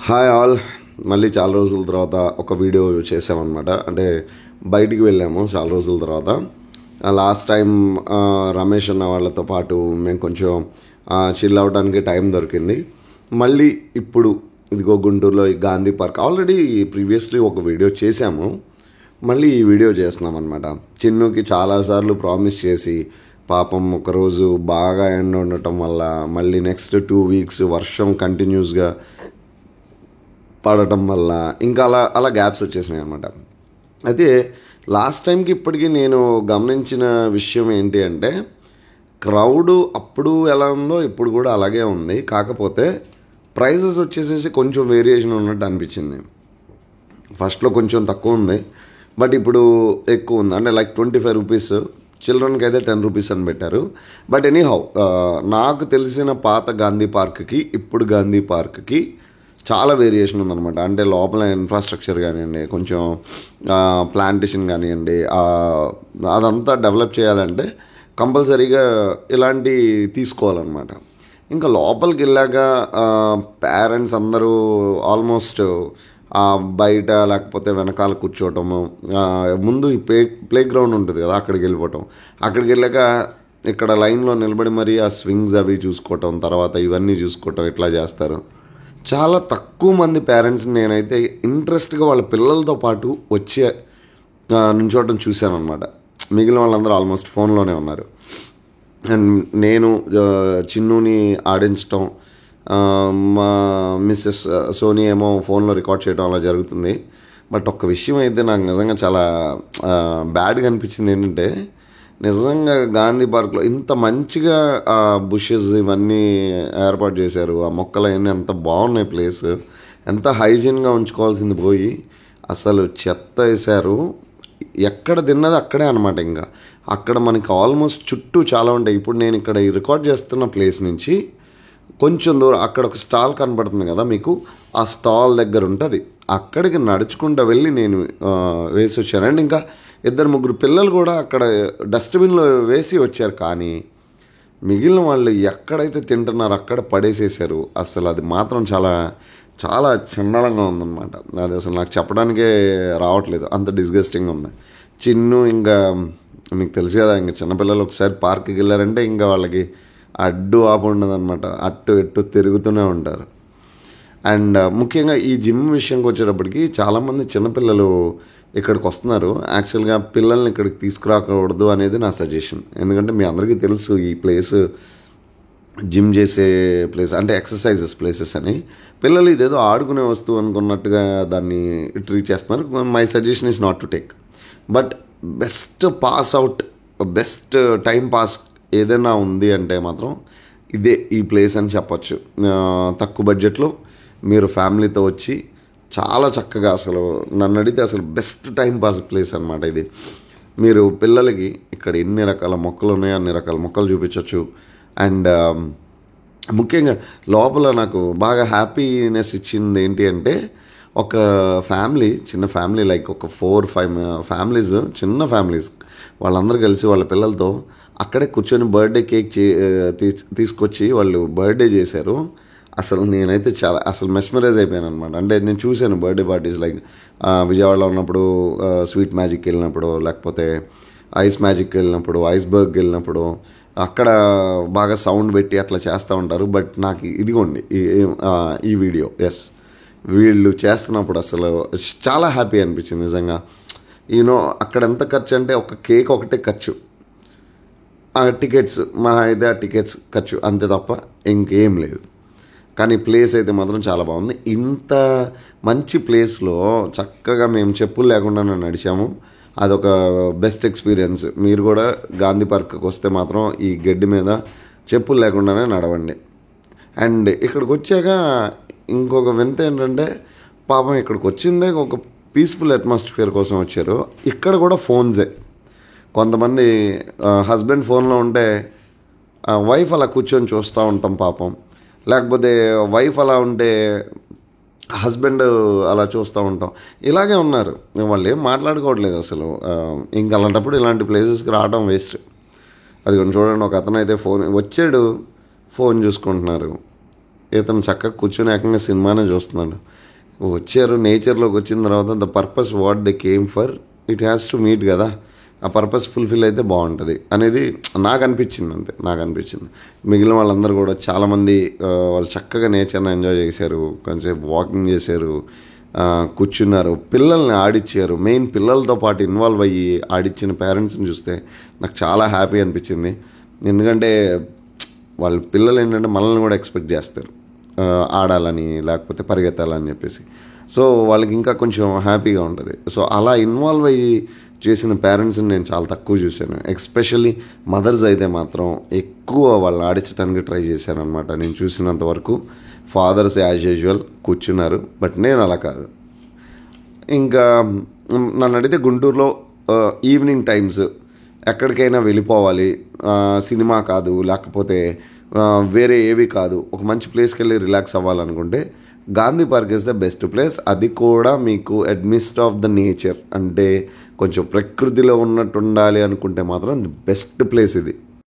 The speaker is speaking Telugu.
హాయ్ ఆల్, మళ్ళీ చాలా రోజుల తర్వాత ఒక వీడియో చేసామన్నమాట. అంటే బయటికి వెళ్ళాము చాలా రోజుల తర్వాత. లాస్ట్ టైం రమేష్ అన్న వాళ్ళతో పాటు మేము కొంచెం చిల్ అవ్వడానికి టైం దొరికింది. మళ్ళీ ఇప్పుడు ఇదిగో గుంటూరులో ఈ గాంధీ పార్క్ ఆల్రెడీ ప్రీవియస్లీ ఒక వీడియో చేశాము. మళ్ళీ ఈ వీడియో చేస్తున్నాం అనమాట. చిన్నుకి చాలాసార్లు ప్రామిస్ చేసి పాపం ఒకరోజు బాగా ఎండ ఉండటం వల్ల మళ్ళీ నెక్స్ట్ 2 వీక్స్ వర్షం కంటిన్యూస్గా పడటం వల్ల ఇంకా అలా గ్యాప్స్ వచ్చేసినాయి అనమాట. అయితే లాస్ట్ టైంకి ఇప్పటికీ నేను గమనించిన విషయం ఏంటి అంటే, క్రౌడ్ అప్పుడు ఎలా ఉందో ఇప్పుడు కూడా అలాగే ఉంది. కాకపోతే ప్రైజెస్ వచ్చేసేసి కొంచెం వేరియేషన్ ఉన్నట్టు అనిపించింది. ఫస్ట్లో కొంచెం తక్కువ ఉంది, బట్ ఇప్పుడు ఎక్కువ ఉంది. అంటే లైక్ 25 రూపీస్, చిల్డ్రన్కి అయితే 10 రూపీస్ అని పెట్టారు. బట్ ఎనీహౌ నాకు తెలిసిన పాత గాంధీ పార్క్కి ఇప్పుడు గాంధీ పార్క్కి చాలా వేరియేషన్ ఉందన్నమాట. అంటే లోపల ఇన్ఫ్రాస్ట్రక్చర్ కానివ్వండి, కొంచెం ప్లాంటేషన్ కానివ్వండి, అదంతా డెవలప్ చేయాలంటే కంపల్సరీగా ఇలాంటి తీసుకోవాలన్నమాట. ఇంకా లోపలికి వెళ్ళాక పేరెంట్స్ అందరూ ఆల్మోస్ట్ బయట లేకపోతే వెనకాల కూర్చోవటము, ముందు ఈ ప్లే గ్రౌండ్ ఉంటుంది కదా, అక్కడికి వెళ్ళిపోవటం. అక్కడికి వెళ్ళాక ఇక్కడ లైన్లో నిలబడి మరీ ఆ స్వింగ్స్ అవి చూసుకోవటం, తర్వాత ఇవన్నీ చూసుకోవటం ఇట్లా చేస్తారు. చాలా తక్కువ మంది పేరెంట్స్ నేనైతే ఇంట్రెస్ట్గా వాళ్ళ పిల్లలతో పాటు వచ్చి నుంచోవటం చూశాను అనమాట. మిగిలిన వాళ్ళందరూ ఆల్మోస్ట్ ఫోన్లోనే ఉన్నారు. అండ్ నేను చిన్నుని ఆడించటం, మా మిస్సెస్ సోనీ ఏమో ఫోన్లో రికార్డ్ చేయడం అలా జరుగుతుంది. బట్ ఒక్క విషయం అయితే నాకు నిజంగా చాలా బ్యాడ్గా అనిపించింది. ఏంటంటే నిజంగా గాంధీ పార్క్లో ఇంత మంచిగా బుషెస్ ఇవన్నీ ఏర్పాటు చేశారు. ఆ మొక్కలు అవన్నీ ఎంత బాగున్నాయి, ప్లేస్ ఎంత హైజీన్గా ఉంచుకోవాల్సింది పోయి అసలు చెత్త వేశారు. ఎక్కడ తిన్నది అక్కడే అనమాట. ఇంకా అక్కడ మనకి ఆల్మోస్ట్ చుట్టూ చాలా ఉంటాయి. ఇప్పుడు నేను ఇక్కడ ఈ రికార్డ్ చేస్తున్న ప్లేస్ నుంచి కొంచెం దూరం అక్కడ ఒక స్టాల్ కనబడుతుంది కదా మీకు, ఆ స్టాల్ దగ్గర ఉంటుంది. అక్కడికి నడుచుకుంటూ వెళ్ళి నేను వేసి వచ్చాను. అండ్ ఇంకా 2-3 పిల్లలు కూడా అక్కడ డస్ట్బిన్లో వేసి వచ్చారు. కానీ మిగిలిన వాళ్ళు ఎక్కడైతే తింటున్నారో అక్కడ పడేసేసారు. అసలు అది మాత్రం చాలా చాలా చండాలంగా ఉందన్నమాట. అది అసలు నాకు చెప్పడానికే రావట్లేదు, అంత డిస్గస్టింగ్ ఉంది. చిన్ను ఇంకా మీకు తెలుసు కదా, ఇంకా చిన్నపిల్లలు ఒకసారి పార్క్కి వెళ్ళారంటే ఇంకా వాళ్ళకి అడ్డు ఆపు ఉండదన్నమాట. అటు ఇటు తిరుగుతూనే ఉంటారు. అండ్ ముఖ్యంగా ఈ జిమ్ విషయంకి వచ్చేటప్పటికి చాలామంది చిన్నపిల్లలు ఇక్కడికి వస్తున్నారు. యాక్చువల్గా పిల్లల్ని ఇక్కడికి తీసుకురాకూడదు అనేది నా సజెషన్. ఎందుకంటే మీ అందరికీ తెలుసు ఈ ప్లేస్ జిమ్ చేసే ప్లేస్, అంటే ఎక్సర్సైజెస్ ప్లేసెస్ అని. పిల్లలు ఇదేదో ఆడుకునే వస్తువు అనుకున్నట్టుగా దాన్ని ట్రీట్ చేస్తున్నారు. My suggestion is not to take. But best pass out, best time pass ఏదైనా ఉంది అంటే మాత్రం ఇదే ఈ ప్లేస్ అని చెప్పొచ్చు. తక్కువ బడ్జెట్లో మీరు ఫ్యామిలీతో వచ్చి చాలా చక్కగా, అసలు నన్ను అడిగితే అసలు బెస్ట్ టైం పాస్ ప్లేస్ అనమాట ఇది. మీరు పిల్లలకి ఇక్కడ ఎన్ని రకాల మొక్కలు ఉన్నాయో అన్ని రకాల మొక్కలు చూపించవచ్చు. అండ్ ముఖ్యంగా లోపల నాకు బాగా హ్యాపీనెస్ ఇచ్చింది ఏంటి అంటే, ఒక ఫ్యామిలీ, చిన్న ఫ్యామిలీ, లైక్ ఒక 4-5 ఫ్యామిలీస్, చిన్న ఫ్యామిలీస్, వాళ్ళందరూ కలిసి వాళ్ళ పిల్లలతో అక్కడే కూర్చొని బర్త్డే కేక్ తీసుకొచ్చి వాళ్ళు బర్త్డే చేశారు. అసలు నేనైతే చాలా మెస్మరైజ్ అయిపోయాను అనమాట. అంటే నేను చూశాను బర్త్డే పార్టీస్, లైక్ విజయవాడలో ఉన్నప్పుడు స్వీట్ మ్యాజిక్కి వెళ్ళినప్పుడు, లేకపోతే ఐస్ మ్యాజిక్కి వెళ్ళినప్పుడు, ఐస్బర్గ్కి వెళ్ళినప్పుడు అక్కడ బాగా సౌండ్ పెట్టి అట్లా చేస్తూ ఉంటారు. బట్ నాకు ఇదిగోండి ఈ వీడియో, వీళ్ళు చేస్తున్నప్పుడు అసలు చాలా హ్యాపీ అనిపించింది నిజంగా. అక్కడ ఎంత ఖర్చు అంటే ఒక కేక్ ఒకటే ఖర్చు, టికెట్స్ మా అయితే ఆ టికెట్స్ ఖర్చు అంతే తప్ప ఇంకేం లేదు. కానీ ప్లేస్ అయితే మాత్రం చాలా బాగుంది. ఇంత మంచి ప్లేస్లో చక్కగా మేము చెప్పులు లేకుండా నడిచాము. అదొక బెస్ట్ ఎక్స్పీరియన్స్. మీరు కూడా గాంధీ పార్క్కి వస్తే మాత్రం ఈ గడ్డి మీద చెప్పులు లేకుండానే నడవండి. అండ్ ఇక్కడికి వచ్చాక ఇంకొక వింత ఏంటంటే, పాపం ఇక్కడికి వచ్చిందే ఒక పీస్ఫుల్ అట్మాస్ఫియర్ కోసం వచ్చారు. ఇక్కడ కూడా ఫోన్సే. కొంతమంది హస్బెండ్ ఫోన్లో ఉంటే వైఫ్ అలా కూర్చొని చూస్తూ ఉంటాం పాపం. లేకపోతే వైఫ్ అలా ఉంటే హస్బెండ్ అలా చూస్తూ ఉంటాం. ఇలాగే ఉన్నారు, వాళ్ళు ఏం మాట్లాడుకోవట్లేదు అసలు. ఇంక అలాంటప్పుడు ఇలాంటి ప్లేసెస్కి రావడం వేస్ట్. అది కొంచెం చూడండి, ఒక అతను అయితే వచ్చాడు, ఫోన్ చూసుకుంటున్నారు. ఇతను చక్కగా కూర్చొని ఏకంగా సినిమానే చూస్తున్నాడు. వచ్చారు నేచర్లోకి వచ్చిన తర్వాత the purpose what they came for it has to meet కదా, ఆ పర్పస్ ఫుల్ఫిల్ అయితే బాగుంటుంది అనేది నాకు అనిపించింది. అంతే నాకు అనిపించింది. మిగిలిన వాళ్ళందరూ కూడా చాలామంది వాళ్ళు చక్కగా నేచర్ని ఎంజాయ్ చేశారు, కొంచెంసేపు వాకింగ్ చేశారు, కూర్చున్నారు, పిల్లల్ని ఆడిచ్చారు. మెయిన్ పిల్లలతో పాటు ఇన్వాల్వ్ అయ్యి ఆడిచ్చిన పేరెంట్స్ని చూస్తే నాకు చాలా హ్యాపీ అనిపించింది. ఎందుకంటే వాళ్ళ పిల్లలు ఏంటంటే మనల్ని కూడా ఎక్స్పెక్ట్ చేస్తారు ఆడాలని లేకపోతే పరిగెత్తాలని చెప్పేసి. సో వాళ్ళకి ఇంకా కొంచెం హ్యాపీగా ఉంటుంది. సో అలా ఇన్వాల్వ్ అయ్యి చేసిన పేరెంట్స్ని నేను చాలా తక్కువ చూశాను. ఎస్పెషల్లీ మదర్స్ అయితే మాత్రం ఎక్కువ వాళ్ళు ఆడించడానికి ట్రై చేశాను అనమాట. నేను చూసినంత వరకు ఫాదర్స్ యాజ్ యూజువల్ కూర్చున్నారు, బట్ నేను అలా కాదు. ఇంకా నన్ను అడిగితే గుంటూరులో ఈవినింగ్ టైమ్స్ ఎక్కడికైనా వెళ్ళిపోవాలి, సినిమా కాదు లేకపోతే వేరే ఏవి కాదు, ఒక మంచి ప్లేస్కి వెళ్ళి రిలాక్స్ అవ్వాలనుకుంటే Gandhi park is the best place. అది కూడా మీకు అడ్మిస్ట్ ఆఫ్ ద నేచర్, అంటే కొంచెం ప్రకృతిలో ఉన్నట్టు ఉండాలి అనుకుంటే మాత్రం ది బెస్ట్ ప్లేస్ ఇది.